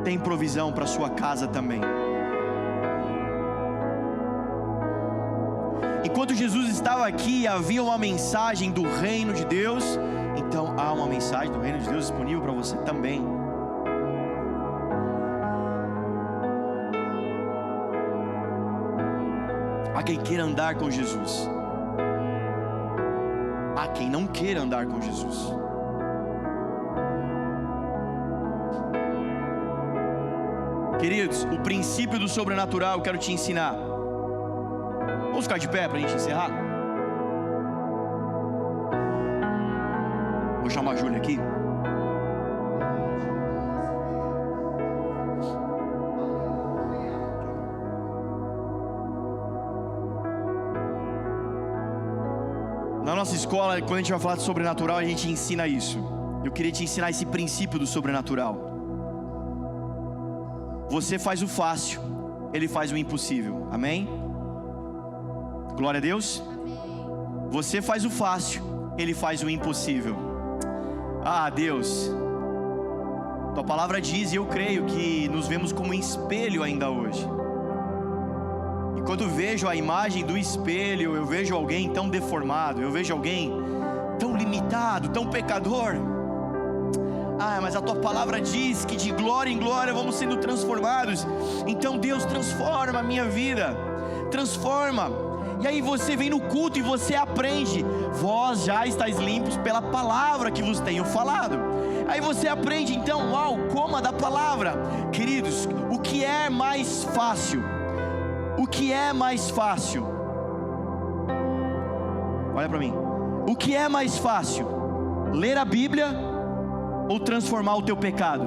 tem provisão para a sua casa também. Enquanto Jesus estava aqui, havia uma mensagem do reino de Deus, então há uma mensagem do reino de Deus disponível para você também. Há quem queira andar com Jesus, há quem não queira andar com Jesus. Queridos, o princípio do sobrenatural eu quero te ensinar. Vamos ficar de pé para a gente encerrar? Vou chamar a Júlia aqui. Na nossa escola, quando a gente vai falar de sobrenatural, a gente ensina isso. Eu queria te ensinar esse princípio do sobrenatural. Você faz o fácil, Ele faz o impossível. Amém? Glória a Deus. Você faz o fácil, Ele faz o impossível. Deus, Tua palavra diz, e eu creio que nos vemos como um espelho ainda hoje. E quando vejo a imagem do espelho, eu vejo alguém tão deformado, eu vejo alguém tão limitado, tão pecador. Mas a Tua palavra diz que de glória em glória vamos sendo transformados. Então Deus, transforma a minha vida, transforma. E aí você vem no culto e você aprende: vós já estáis limpos pela palavra que vos tenho falado. Aí você aprende então, coma da palavra. Queridos, o que é mais fácil? O que é mais fácil? Olha para mim. O que é mais fácil? Ler a Bíblia ou transformar o teu pecado?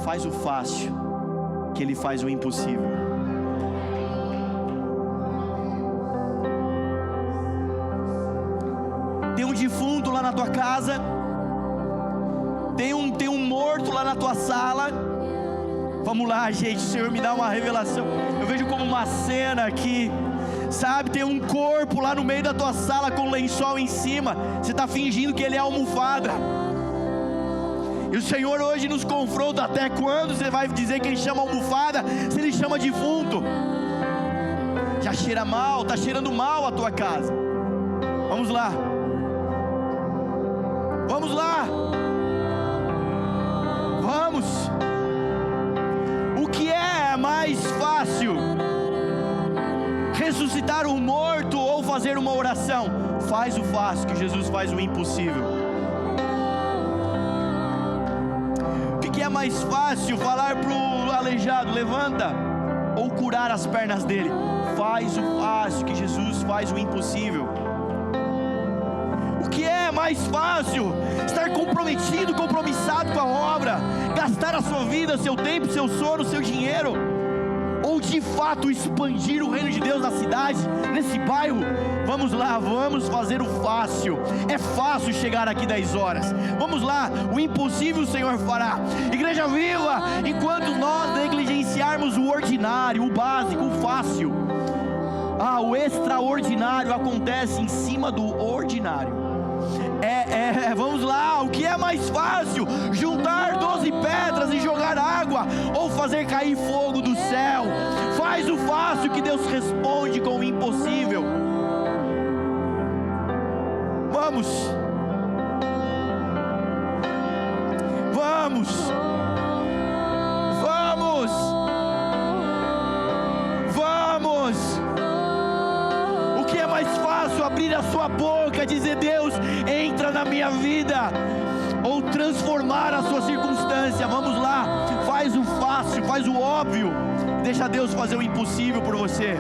Faz o fácil, que Ele faz o impossível. Tem um defunto lá na tua casa, tem um morto lá na tua sala. Vamos lá, gente, o Senhor me dá uma revelação. Eu vejo como uma cena aqui, sabe? Tem um corpo lá no meio da tua sala com lençol em cima. Você está fingindo que ele é almofada. E o Senhor hoje nos confronta: até quando você vai dizer que Ele chama almofada, se Ele chama defunto? Já cheira mal, está cheirando mal a tua casa. Vamos lá. Vamos lá. Vamos. O que é mais fácil? Ressuscitar um morto ou fazer uma oração? Faz o fácil, que Jesus faz o impossível. O que é mais fácil? Falar para o aleijado: levanta, ou curar as pernas dele? Faz o fácil, que Jesus faz o impossível. O que é mais fácil? Estar comprometido, compromissado com a obra, gastar a sua vida, seu tempo, seu sono, seu dinheiro, ou de fato expandir o reino de Deus na cidade, nesse bairro? Vamos lá, vamos fazer o fácil. É fácil chegar aqui 10 horas. Vamos lá, o impossível o Senhor fará. Igreja viva, enquanto nós negligenciarmos o ordinário, o básico, o fácil, o extraordinário acontece em cima do ordinário. Vamos lá, o que é mais fácil? Juntar 12 pedras e jogar água, ou fazer cair fogo do céu? Faz o fácil que Deus responde com o impossível. Vamos. Vamos. Vamos. Vamos. O que é mais fácil? Abrir a sua boca, dizer: Deus, entra na minha vida, ou transformar a sua circunstância? Vamos lá, faz o fácil, faz o óbvio, deixa Deus fazer o impossível por você.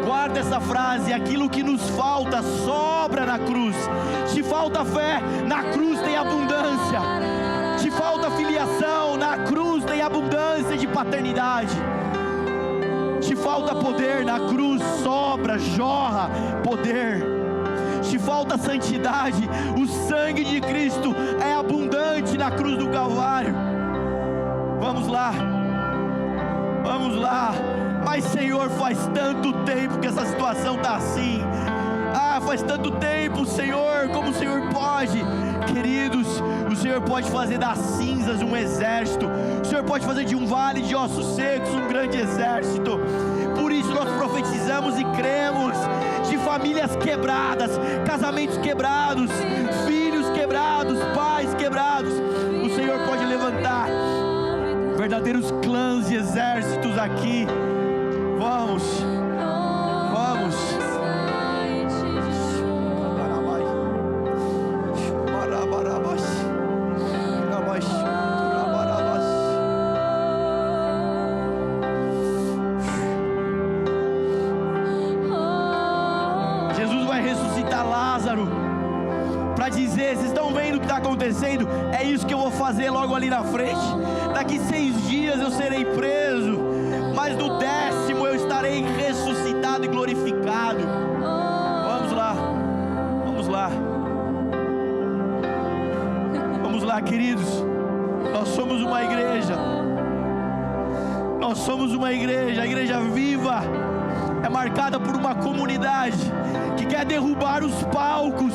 Guarda essa frase: aquilo que nos falta sobra na cruz. Te falta fé, na cruz tem abundância. Te falta filiação, na cruz tem abundância de paternidade. Te falta poder, na cruz sobra, jorra poder. Te falta santidade, o sangue de Cristo é abundante na cruz do Calvário. Vamos lá, vamos lá. Mas Senhor, faz tanto tempo que essa situação está assim. Faz tanto tempo, Senhor, como o Senhor pode? Queridos, o Senhor pode fazer das cinzas um exército. O Senhor pode fazer de um vale de ossos secos um grande exército. Por isso nós profetizamos e cremos de famílias quebradas, casamentos quebrados, filhos quebrados, pais quebrados. O Senhor pode levantar verdadeiros clãs e exércitos aqui. Vamos, vamos. Jesus vai ressuscitar Lázaro para dizer: vocês estão vendo o que está acontecendo? É isso que eu vou fazer logo ali na frente. Daqui 6 dias eu serei preso, mas no 10º eu estarei ressuscitado e glorificado. Vamos lá, vamos lá, vamos lá, queridos. Nós somos uma igreja, nós somos uma igreja. A igreja viva é marcada por uma comunidade que quer derrubar os palcos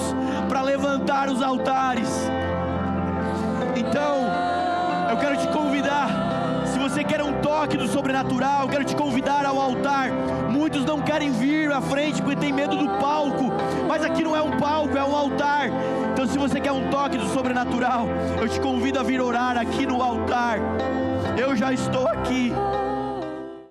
para levantar os altares. Então, eu quero te convidar. Se você quer um toque do sobrenatural, eu quero te convidar ao altar. Muitos não querem vir à frente porque tem medo do palco, mas aqui não é um palco, é um altar. Então, se você quer um toque do sobrenatural, eu te convido a vir orar aqui no altar. Eu já estou aqui.